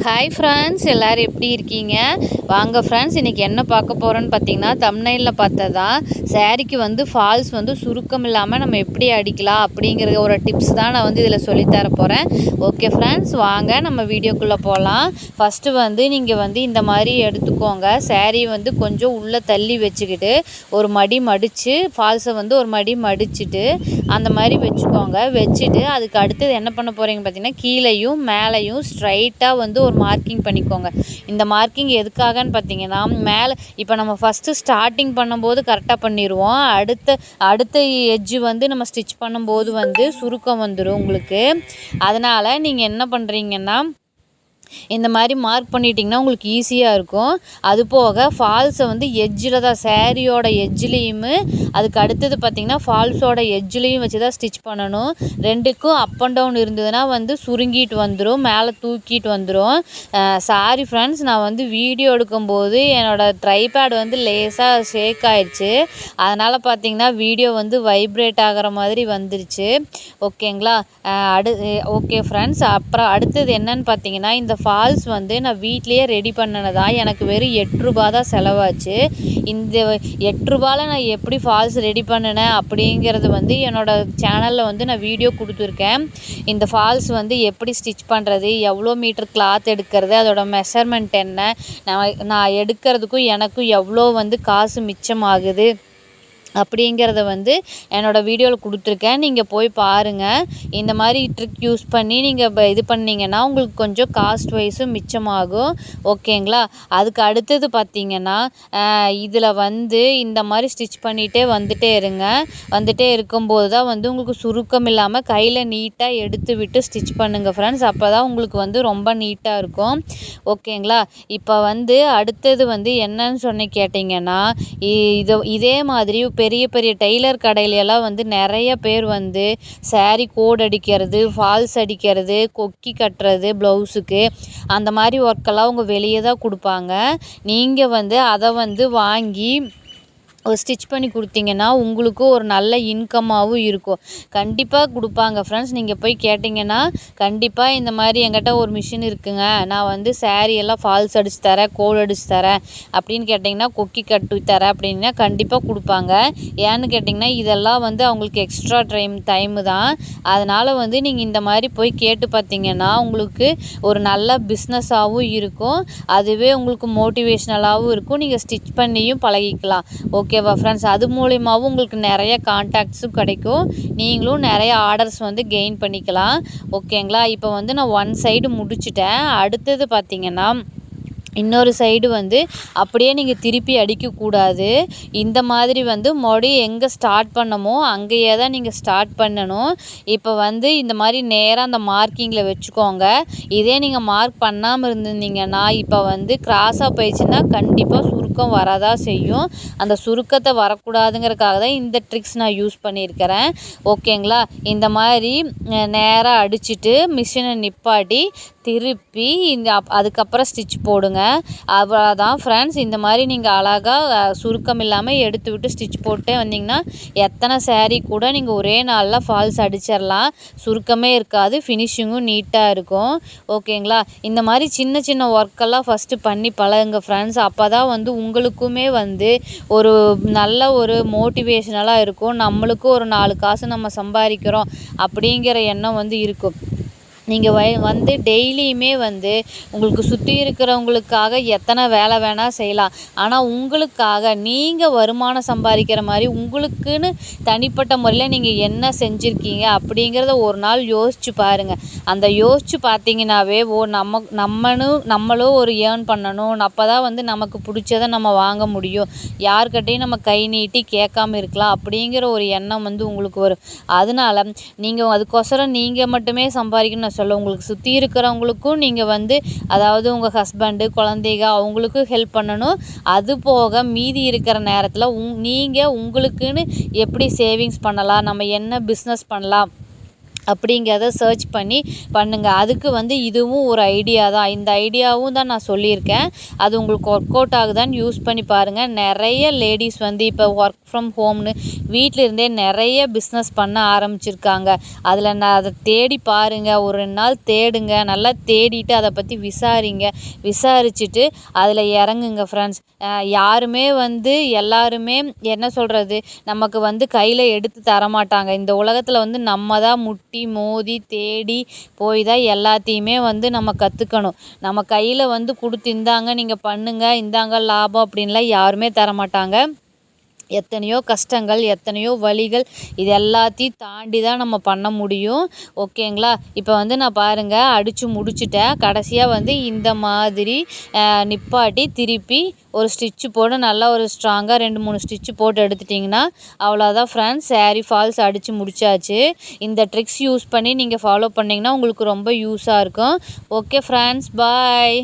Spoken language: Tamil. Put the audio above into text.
ஹாய் ஃப்ரெண்ட்ஸ், எல்லோரும் எப்படி இருக்கீங்க? வாங்க ஃப்ரெண்ட்ஸ், இன்றைக்கி என்ன பார்க்க போகிறோன்னு பார்த்தீங்கன்னா, தம்ப்நெயிலில் பார்த்ததான் சாரீக்கு ஃபால்ஸ் சுருக்கம் இல்லாமல் நம்ம எப்படி அடிக்கலாம் அப்படிங்கிற ஒரு டிப்ஸ் தான் நான் இதில் சொல்லித்தர போகிறேன். ஓகே ஃப்ரெண்ட்ஸ், வாங்க நம்ம வீடியோக்குள்ளே போகலாம். ஃபஸ்ட்டு நீங்கள் இந்த மாதிரி எடுத்துக்கோங்க. சாரீ கொஞ்சம் உள்ளே தள்ளி வச்சுக்கிட்டு ஒரு மடி மடித்து ஃபால்ஸை ஒரு மடி மடிச்சுட்டு அந்த மாதிரி வச்சுக்கோங்க. வச்சுட்டு அதுக்கு அடுத்தது என்ன பண்ண போகிறீங்க பார்த்தீங்கன்னா, கீழேயும் மேலேயும் ஸ்ட்ரைட்டாக ஒரு மார்க்கிங் பண்ணிக்கோங்க. இந்த மார்க்கிங் எதுக்காகன்னு பார்த்தீங்கன்னா, மேலே இப்போ நம்ம ஃபஸ்ட்டு ஸ்டார்டிங் பண்ணும்போது கரெக்டாக பண்ணிடுவோம். அடுத்த எட்ஜு நம்ம ஸ்டிச் பண்ணும்போது சுருக்கம் வந்துடும் உங்களுக்கு. அதனால் நீங்கள் என்ன பண்ணுறீங்கன்னா, இந்த மாதிரி மார்க் பண்ணிட்டிங்கன்னா உங்களுக்கு ஈஸியாக இருக்கும். அது போக ஃபால்ஸை எட்ஜில் தான், சாரியோட எட்ஜ்லேயுமே அதுக்கு அடுத்தது பார்த்திங்கன்னா ஃபால்ஸோட எட்ஜ்லேயும் வச்சு தான் ஸ்டிச் பண்ணணும். ரெண்டுக்கும் அப் அண்ட் டவுன் இருந்ததுன்னா சுருங்கிட்டு வந்துடும், மேலே தூக்கிட்டு வந்துடும். சாரி ஃப்ரெண்ட்ஸ், நான் வீடியோ எடுக்கும்போது என்னோடய ட்ரைபேட் லேசாக ஷேக் ஆயிடுச்சு. அதனால் பார்த்திங்கன்னா வீடியோ வைப்ரேட் ஆகிற மாதிரி வந்துருச்சு. ஓகேங்களா? ஓகே ஃப்ரெண்ட்ஸ், அப்புறம் அடுத்தது என்னன்னு பார்த்தீங்கன்னா, இந்த ஃபால்ஸ் நான் வீட்லேயே ரெடி பண்ணினதா. எனக்கு வெறும் 8 ரூபா தான் செலவாச்சு. இந்த 8 ரூபாயில் நான் எப்படி ஃபால்ஸ் ரெடி பண்ணினேன் அப்படிங்கிறது என்னோடய சேனலில் நான் வீடியோ கொடுத்துருக்கேன். இந்த ஃபால்ஸ் எப்படி ஸ்டிச் பண்ணுறது, எவ்வளோ மீட்டர் கிளாத் எடுக்கிறது, அதோட மெஷர்மெண்ட் என்ன, நான் எடுக்கிறதுக்கும் எனக்கும் எவ்வளோ காசு மிச்சமாகுது அப்படிங்கிறத என்னோடய வீடியோவில் கொடுத்துருக்கேன். நீங்கள் போய் பாருங்கள். இந்த மாதிரி ட்ரிக் யூஸ் பண்ணி நீங்கள் இது பண்ணிங்கன்னா உங்களுக்கு கொஞ்சம் காஸ்ட் வைஸும் மிச்சமாகும். ஓகேங்களா? அதுக்கு அடுத்தது பார்த்திங்கன்னா, இதில் இந்த மாதிரி ஸ்டிச் பண்ணிகிட்டே வந்துட்டே இருங்க. வந்துட்டே இருக்கும்போது தான் உங்களுக்கு சுருக்கம் இல்லாமல் கையில் நீட்டாக எடுத்து விட்டு ஸ்டிச் பண்ணுங்கள் ஃப்ரெண்ட்ஸ். அப்போ தான் உங்களுக்கு ரொம்ப நீட்டாக இருக்கும். ஓகேங்களா? இப்போ அடுத்தது என்னன்னு சொன்ன கேட்டிங்கன்னா, இதே மாதிரி பெரிய பெரிய டெய்லர் கடையிலெல்லாம் நிறைய பேர் சாரீ கோட் அடிக்கிறது, ஃபால்ஸ் அடிக்கிறது, கொக்கி கட்டுறது ப்ளவுஸுக்கு, அந்த மாதிரி ஒர்க்கெல்லாம் அவங்க வெளியே தான் கொடுப்பாங்க. நீங்கள் அதை வாங்கி ஸ்டிச் பண்ணி கொடுத்தீங்கன்னா உங்களுக்கும் ஒரு நல்ல இன்கம்மாகவும் இருக்கும். கண்டிப்பாக கொடுப்பாங்க ஃப்ரெண்ட்ஸ். நீங்கள் போய் கேட்டிங்கன்னா கண்டிப்பாக இந்த மாதிரி என்கிட்ட ஒரு மிஷின் இருக்குங்க, நான் சாரீ எல்லாம் ஃபால்ஸ் அடித்து தரேன், கோட் அடித்து தரேன் அப்படின்னு கேட்டிங்கன்னா, கொக்கி கட்டு தரேன் அப்படின்னா கண்டிப்பாக கொடுப்பாங்க. ஏன்னு கேட்டிங்கன்னா இதெல்லாம் அவங்களுக்கு எக்ஸ்ட்ரா டைமு தான். அதனால் நீங்கள் இந்த மாதிரி போய் கேட்டு பார்த்தீங்கன்னா உங்களுக்கு ஒரு நல்ல பிஸ்னஸாகவும் இருக்கும். அதுவே உங்களுக்கு மோட்டிவேஷ்னலாகவும் இருக்கும். நீங்கள் ஸ்டிச் பண்ணியும் பழகிக்கலாம். ஓகேவா ஃப்ரெண்ட்ஸ்? அது மூலியமாகவும் உங்களுக்கு நிறைய கான்டாக்ட்ஸும் கிடைக்கும். நீங்களும் நிறைய ஆர்டர்ஸ் கெயின் பண்ணிக்கலாம். ஓகேங்களா? இப்போ நான் ஒன் சைடு முடிச்சிட்டேன். அடுத்தது பார்த்திங்கன்னா, இன்னொரு சைடு அப்படியே நீங்கள் திருப்பி அடிக்கக்கூடாது. இந்த மாதிரி மறுபடியும் எங்கே ஸ்டார்ட் பண்ணமோ அங்கேயே தான் நீங்கள் ஸ்டார்ட் பண்ணணும். இப்போ இந்த மாதிரி நேராக அந்த மார்க்கிங்கில் வச்சுக்கோங்க. இதே நீங்கள் மார்க் பண்ணாமல் இருந்திருந்தீங்கன்னா, இப்போ கிராஸாக போயிடுச்சுன்னா கண்டிப்பாக சுருக்கம் வரதான் செய்யும். அந்த சுருக்கத்தை வரக்கூடாதுங்கிறதுக்காக தான் இந்த ட்ரிக்ஸ் நான் யூஸ் பண்ணியிருக்கிறேன். ஓகேங்களா? இந்த மாதிரி நேராக அடிச்சுட்டு மிஷினை நிப்பாட்டி திருப்பி அதுக்கப்புறம் ஸ்டிச் போடுங்க. அவ்வளோதான் ஃப்ரெண்ட்ஸ். இந்த மாதிரி நீங்கள் அழகாக சுருக்கம் இல்லாமல் எடுத்து விட்டு ஸ்டிச் போட்டே வந்தீங்கன்னா எத்தனை சாரீ கூட நீங்கள் ஒரே நாளில் ஃபால்ஸ் அடிச்சிடலாம். சுருக்கமே இருக்காது, ஃபினிஷிங்கும் நீட்டாக இருக்கும். ஓகேங்களா? இந்த மாதிரி சின்ன சின்ன ஒர்க்கெல்லாம் ஃபஸ்ட்டு பண்ணி பழகுங்க ஃப்ரெண்ட்ஸ். அப்போ தான் உங்களுக்குமே ஒரு நல்ல ஒரு மோட்டிவேஷனலாக இருக்கும். நம்மளுக்கும் ஒரு 4 காசு நம்ம சம்பாதிக்கிறோம் அப்படிங்கிற எண்ணம் இருக்கும். நீங்கள் டெய்லியுமே உங்களுக்கு சுற்றி இருக்கிறவங்களுக்காக எத்தனை வேலை வேணால் செய்யலாம். ஆனால் உங்களுக்காக நீங்கள் வருமானம் சம்பாதிக்கிற மாதிரி உங்களுக்குன்னு தனிப்பட்ட முறையில் நீங்கள் என்ன செஞ்சுருக்கீங்க அப்படிங்கிறத ஒரு நாள் யோசித்து பாருங்கள். அந்த யோசித்து பார்த்தீங்கன்னாவே நம்மளும் ஒரு ஏர்ன் பண்ணணும். அப்போ தான் நமக்கு பிடிச்சதை நம்ம வாங்க முடியும். யார்கிட்டையும் நம்ம கை நீட்டி கேட்காம இருக்கலாம் அப்படிங்கிற ஒரு எண்ணம் உங்களுக்கு வரும். அதனால நீங்கள் அதுக்கோசரம் நீங்கள் மட்டுமே சம்பாதிக்கணும்னு சொல்ல, உங்களுக்கு சுற்றி இருக்கிறவங்களுக்கும் நீங்கள் அதாவது உங்கள் ஹஸ்பண்டு, குழந்தைங்க அவங்களுக்கும் ஹெல்ப் பண்ணணும். அது போக மீதி இருக்கிற நேரத்தில் நீங்கள் உங்களுக்குன்னு எப்படி சேவிங்ஸ் பண்ணலாம், நம்ம என்ன பிஸ்னஸ் பண்ணலாம் அப்படிங்கிறத சர்ச் பண்ணி பண்ணுங்கள். அதுக்கு வந்து இதுவும் ஒரு ஐடியா தான். இந்த ஐடியாவும் தான் நான் சொல்லியிருக்கேன். அது உங்களுக்கு ஒர்க் அவுட் ஆகுதான்னு யூஸ் பண்ணி பாருங்கள். நிறைய லேடீஸ் வந்து இப்போ ஒர்க் ஃப்ரம் ஹோம்னு வீட்டில் இருந்தே நிறைய பிஸ்னஸ் பண்ண ஆரம்பிச்சிருக்காங்க. அதில் நான் அதை தேடி பாருங்கள். ஒரு 2 நாள் தேடுங்க. நல்லா தேடிட்டு அதை பற்றி விசாரிச்சுட்டு அதில் இறங்குங்க ஃப்ரெண்ட்ஸ். யாருமே வந்து எல்லாருமே என்ன சொல்கிறது, நமக்கு வந்து கையில் எடுத்து தரமாட்டாங்க. இந்த உலகத்தில் வந்து நம்ம தான் முட்டி மோதி தேடி போய் தான் எல்லாத்தையுமே வந்து நம்ம கற்றுக்கணும். நம்ம கையில் வந்து கொடுத்து இந்தாங்க நீங்கள் பண்ணுங்க, இந்தாங்க லாபம் அப்படின்லாம் யாருமே தரமாட்டாங்க. எத்தனையோ கஷ்டங்கள், எத்தனையோ வலிகள், இது எல்லாத்தையும் தாண்டி தான் நம்ம பண்ண முடியும். ஓகேங்களா? இப்போ வந்து நான் பாருங்கள் அடித்து முடிச்சுட்டேன். கடைசியாக வந்து இந்த மாதிரி நிப்பாட்டி திருப்பி ஒரு ஸ்டிச்சு போட்டு நல்லா ஒரு ஸ்ட்ராங்காக 2, 3 ஸ்டிச்சு போட்டு எடுத்துட்டிங்கன்னா அவ்வளோதான் ஃப்ரெண்ட்ஸ். சாரீ ஃபால்ஸ் அடித்து முடிச்சாச்சு. இந்த ட்ரிக்ஸ் யூஸ் பண்ணி நீங்கள் ஃபாலோ பண்ணிங்கன்னா உங்களுக்கு ரொம்ப யூஸாக இருக்கும். ஓகே ஃப்ரெண்ட்ஸ், பாய்.